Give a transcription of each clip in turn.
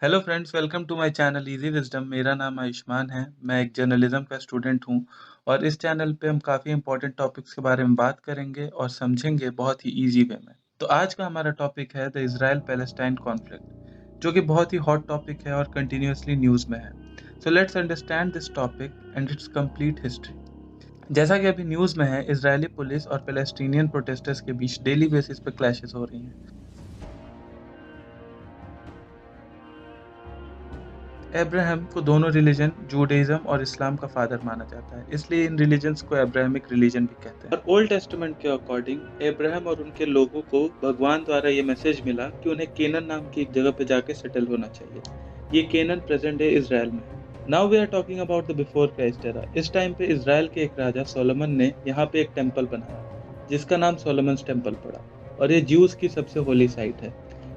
Hello friends, welcome to my channel easy wisdom. मेरा नाम आयुष्मान है। मैं एक जर्नलिज्म का स्टूडेंट हूं और इस चैनल पे हम काफ़ी इंपॉर्टेंट टॉपिक्स के बारे में बात करेंगे और समझेंगे बहुत ही इजी वे में। तो आज का हमारा टॉपिक है द इज़राइल पैलेस्टाइन कॉन्फ्लिक्ट, जो कि बहुत ही हॉट टॉपिक है और कंटिन्यूअसली न्यूज़ में है। So let's understand this topic and it's complete history. जैसा कि अभी न्यूज़ में है, इजरायली पुलिस और पैलेस्टीनियन प्रोटेस्टर्स के बीच डेली बेसिस पे क्लैशेस हो रही हैं। अब्राहम को दोनों रिलीजन जूडाइज्म और इस्लाम का फादर माना जाता है, इसलिए इन रिलीजन्स को अब्राहमिक रिलीजन भी कहते हैं। और ओल्ड टेस्टामेंट के अकॉर्डिंग अब्राहम और उनके लोगों को भगवान द्वारा ये मैसेज मिला कि उन्हें केनन नाम की एक जगह पे जाके सेटल होना चाहिए। ये केनन प्रेजेंट डे इजराइल में है। Now we are talking about the before Christ era. इस टाइम पे इजराइल के एक राजा सोलोमन ने यहाँ पे एक टेम्पल बनाया जिसका नाम सोलोमन्स टेम्पल पड़ा, और ये ज्यूज की सबसे होली साइट है।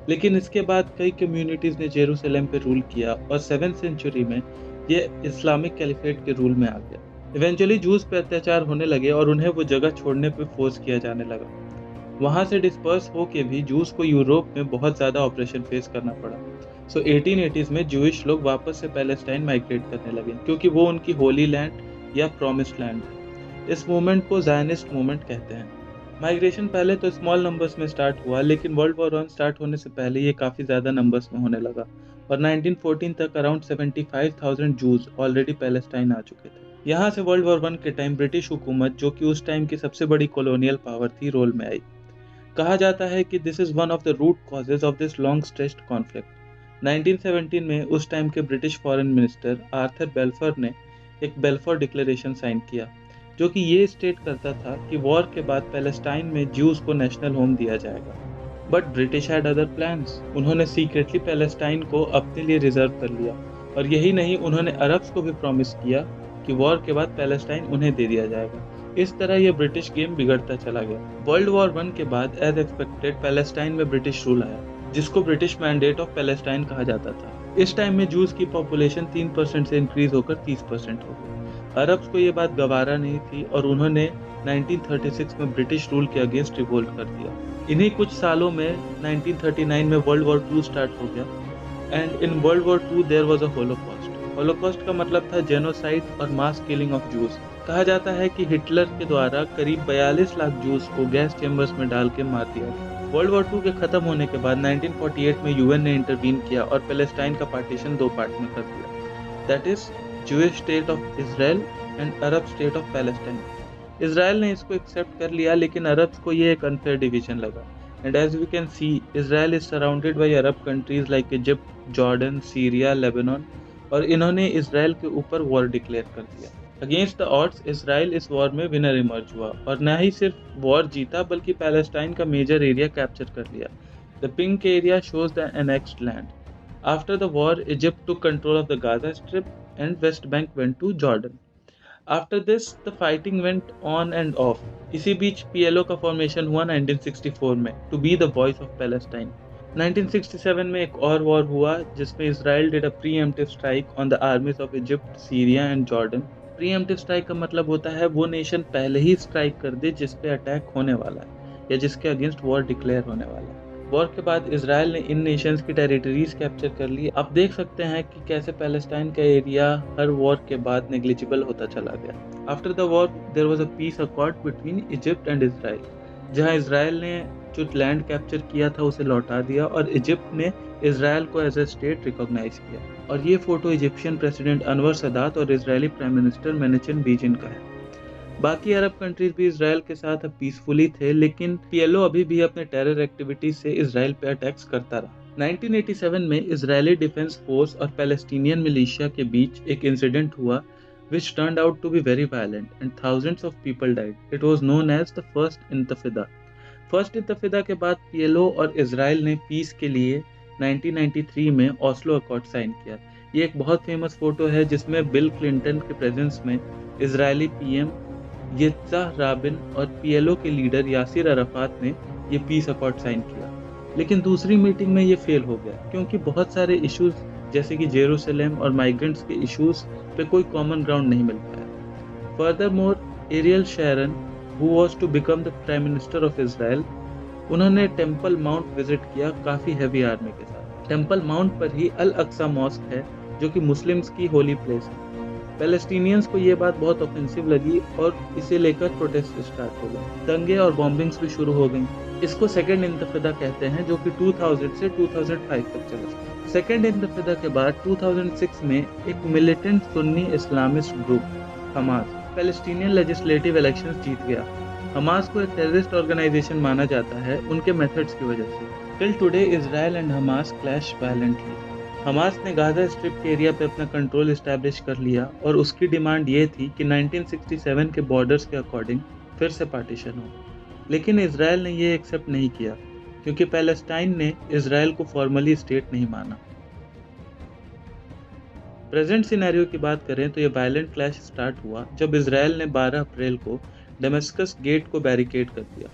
लेकिन इसके बाद कई कम्युनिटीज़ ने जेरूसलम पे रूल किया और 7th सेंचुरी में ये इस्लामिक कैलिफेट के रूल में आ गया। इवेंचुअली जूस पे अत्याचार होने लगे और उन्हें वो जगह छोड़ने पे फोर्स किया जाने लगा। वहाँ से डिस्पर्स होके भी जूस को यूरोप में बहुत ज़्यादा ऑपरेशन फेस करना पड़ा। सो 1880s में जूइश लोग वापस से पैलेस्टाइन माइग्रेट करने लगे क्योंकि वो उनकी होली लैंड या प्रॉमिस्ड लैंड है। इस मूवमेंट को ज़ायनिस्ट मूवमेंट कहते हैं। माइग्रेशन पहले तो स्मॉल नंबर्स में स्टार्ट हुआ, लेकिन वर्ल्ड वॉर 1 स्टार्ट होने से पहले ये काफ़ी ज़्यादा नंबर्स में होने लगा और 1914 तक अराउंड 75,000 जूज ऑलरेडी पैलेस्टाइन आ चुके थे। यहाँ से वर्ल्ड वॉर 1 के टाइम ब्रिटिश हुकूमत, जो कि उस टाइम की सबसे बड़ी कॉलोनियल पावर थी, रोल में आई। कहा जाता है कि this is one of the root causes of this long stretched conflict. 1917 में उस टाइम के British foreign minister Arthur Balfour ने एक बेल्फोर डिक्लेरेशन साइन किया, जो कि ये स्टेट करता था कि वॉर के बाद पैलेस्टाइन में ज्यूज को नेशनल होम दिया जाएगा। But British had other plans. उन्होंने सीक्रेटली पैलेस्टाइन को अपने लिए रिजर्व कर लिया, और यही नहीं, उन्होंने अरब्स को भी प्रॉमिस किया कि वॉर के बाद पैलेस्टाइन उन्हें दे दिया जाएगा। इस तरह यह ब्रिटिश गेम बिगड़ता चला गया। वर्ल्ड वॉर 1 के बाद एज एक्सपेक्टेड पैलेस्टाइन में ब्रिटिश रूल आया, जिसको ब्रिटिश मैंडेट ऑफ पैलेस्टाइन कहा जाता था। इस टाइम में जूस की पॉपुलेशन 3% से इंक्रीज होकर 30% हो गई। अरब्स को ये बात गवारा नहीं थी और उन्होंने 1936 में ब्रिटिश रूल के अगेंस्ट रिवोल्ट कर दिया। इन्हीं कुछ सालों में 1939 में वर्ल्ड वॉर 2 स्टार्ट हो गया, and in World War 2 there was a Holocaust. Holocaust का मतलब था जेनोसाइड और मास किलिंग ऑफ जूस। कहा जाता है कि हिटलर के द्वारा करीब 42 लाख जूस को गैस चेम्बर्स में डाल के मार दिया गया। वर्ल्ड वॉर 2 के खत्म होने के बाद 1948 में यूएन ने इंटरवीन किया और पैलेस्टाइन का पार्टीशन 2 पार्ट में कर दिया, that is Jewish state of Israel and Arab state of Palestine। Israel ने इसको एक्सेप्ट कर लिया, लेकिन अरब्स को ये एक अनफेयर डिवीजन लगा। And as we can see, Israel is surrounded by Arab countries like Egypt, Jordan, Syria, Lebanon, और इन्होंने इसराइल के ऊपर वॉर डिक्लेयर कर दिया। अगेंस्ट द ऑड्स इसराइल इस वॉर में विनर इमर्ज हुआ और न ही सिर्फ वॉर जीता, बल्कि पैलेस्टाइन का मेजर एरिया कैप्चर कर लिया। The pink area shows the annexed land. After the war, Egypt took control of the Gaza Strip and West Bank went to Jordan. After this, the fighting went on and off. इसी बीच PLO का formation हुआ 1964 में, to be the voice of Palestine. 1967 में एक और war हुआ जिसमें Israel did a preemptive strike on the armies of Egypt, Syria and Jordan. Preemptive strike का मतलब होता है वो नेशन पहले ही स्ट्राइक कर दे जिस पे अटैक होने वाला है या जिसके अगेंस्ट वॉर डिक्लेयर होने वाला है। वॉर के बाद इसराइल ने इन नेशंस की टेरिटरीज कैप्चर कर ली। आप देख सकते हैं कि कैसे पैलेस्टाइन का एरिया हर वॉर के बाद नेग्लिजिबल होता चला गया। After the war there was a peace accord between Egypt and Israel, जहां इसराइल ने जो लैंड कैप्चर किया था उसे लौटा दिया और इजिप्ट ने इसराइल को एज ए स्टेट रिकॉग्नाइज किया। और ये photo Egyptian president Anwar Sadat और इजरायली प्राइम मिनिस्टर मेनेचिन बीजिन का है। बाकी अरब कंट्रीज भी इसराइल के साथ अब पीसफुली थे, लेकिन पीएलओ अभी भी अपने टेरर एक्टिविटीज से इसराइल पे अटैक्स करता रहा। 1987 में इजरायली डिफेंस फोर्स और पैलेस्टीनियन मिलिशिया के बीच एक इंसिडेंट हुआ which turned out to be very violent and thousands of people died. It was known as the First Intifada. First Intifada के बाद पीएलओ और इसराइल ने पीस के लिए 1993 में ओस्लो अकॉर्ड साइन किया। ये एक बहुत फेमस फोटो है जिसमें बिल क्लिंटन के प्रेजेंस में इजरायली पीएम यित्ज़हाक राबिन और पीएलओ के लीडर यासिर अराफात ने ये पीस अकॉर्ड साइन किया। लेकिन दूसरी मीटिंग में ये फेल हो गया क्योंकि बहुत सारे इश्यूज जैसे कि जेरूसलम और माइग्रेंट्स के इश्यूज पे कोई कॉमन ग्राउंड नहीं मिल पाया। Furthermore, Ariel Sharon who was to become the Prime Minister of Israel, उन्होंने टेम्पल माउंट विजिट किया काफ़ी हैवी आर्मी के साथ। टेम्पल माउंट पर ही अल अक्सा मॉस्क है, जो कि मुस्लिम्स की होली प्लेस है। पैलेस्टीनियंस को ये बात बहुत ऑफेंसिव लगी और इसे लेकर प्रोटेस्ट स्टार्ट हो गए। दंगे और बॉम्बिंग्स भी शुरू हो गई। इसको सेकेंड इंतफादा कहते हैं, जो कि 2000 से 2005 तक चला। सेकेंड इंतफादा के बाद 2006 में एक militant Sunni Islamist group Hamas Palestinian legislative elections जीत गया। हमास को एक टेररिस्ट ऑर्गेनाइजेशन माना जाता है उनके मेथड्स की वजह से। Till today Israel and Hamas clash violently. Hamas ने गाजा स्ट्रिप के एरिया पे अपना कंट्रोल इस्टेब्लिश कर लिया और उसकी डिमांड ये थी कि 1967 के बॉर्डर्स के अकॉर्डिंग फिर से पार्टीशन हो। लेकिन इजराइल ने ये एक्सेप्ट नहीं किया, क्योंकि पैलेस्टाइन ने इजराइल को फॉर्मली स्टेट नहीं माना। प्रेजेंट सिनेरियो की बात करें तो ये वायलेंट क्लैश स्टार्ट हुआ जब इजराइल ने 12 अप्रैल को डेमस्कस गेट को बैरिकेड कर दिया,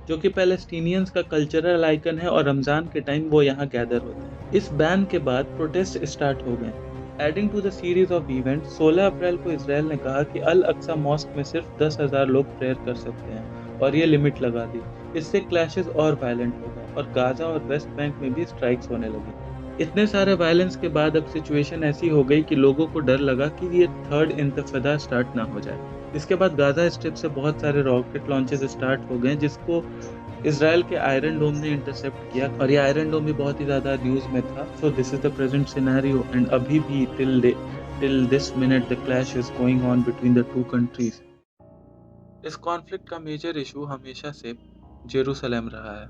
जो कि पैलेस्टीनियंस का कल्चरल आइकन है और रमज़ान के टाइम वो यहाँ गैदर होते हैं। इस बैन के बाद प्रोटेस्ट स्टार्ट हो गए। Adding to the series of event, 16 April को इजराइल ने कहा कि अल अक्सा मॉस्क में सिर्फ 10,000 लोग प्रेयर कर सकते हैं और ये लिमिट लगा दी। इससे क्लैशेस और वायलेंट हो गए और गाजा और वेस्ट बैंक में भी स्ट्राइक्स होने लगे। इतने सारे वायलेंस के बाद अब सिचुएशन ऐसी हो गई कि लोगों को डर लगा कि ये थर्ड इंतफादा स्टार्ट ना हो जाए। इसके बाद गाजा स्ट्रिप से बहुत सारे रॉकेट लॉन्चेस स्टार्ट हो गए, जिसको इसराइल के आयरन डोम ने इंटरसेप्ट किया और ये आयरन डोम भी बहुत ही ज़्यादा न्यूज़ में था। So this is the present scenario and अभी भी till this minute the clash is going on between the two countries. इस कॉन्फ्लिक्ट का मेजर इशू हमेशा से जेरूसलम रहा है।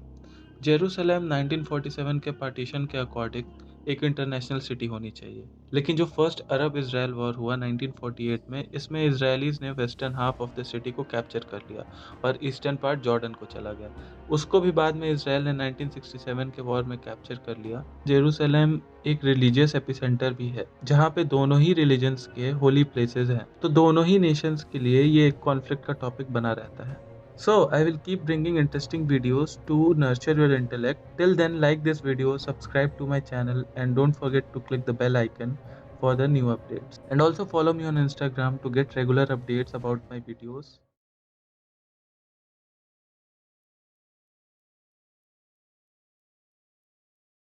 जेरूसलम 1947 के पार्टीशन के अकॉर्डिंग एक इंटरनेशनल सिटी होनी चाहिए, लेकिन जो फर्स्ट अरब इजराइल वॉर हुआ 1948 में, इसमें इजरायलीज ने western half of the city को कैप्चर कर लिया और ईस्टर्न पार्ट जॉर्डन को चला गया। उसको भी बाद में इजराइल ने 1967 के वॉर में कैप्चर कर लिया। जेरूसलम एक रिलीजियस एपिसेंटर भी है, जहाँ पे दोनों ही रिलीजन्स के होली प्लेसेस हैं, तो दोनों ही नेशंस के लिए ये एक कॉन्फ्लिक्ट का टॉपिक बना रहता है। So, I will keep bringing interesting videos to nurture your intellect. Till then, like this video, subscribe to my channel, and don't forget to click the bell icon for the new updates. And also follow me on Instagram to get regular updates about my videos.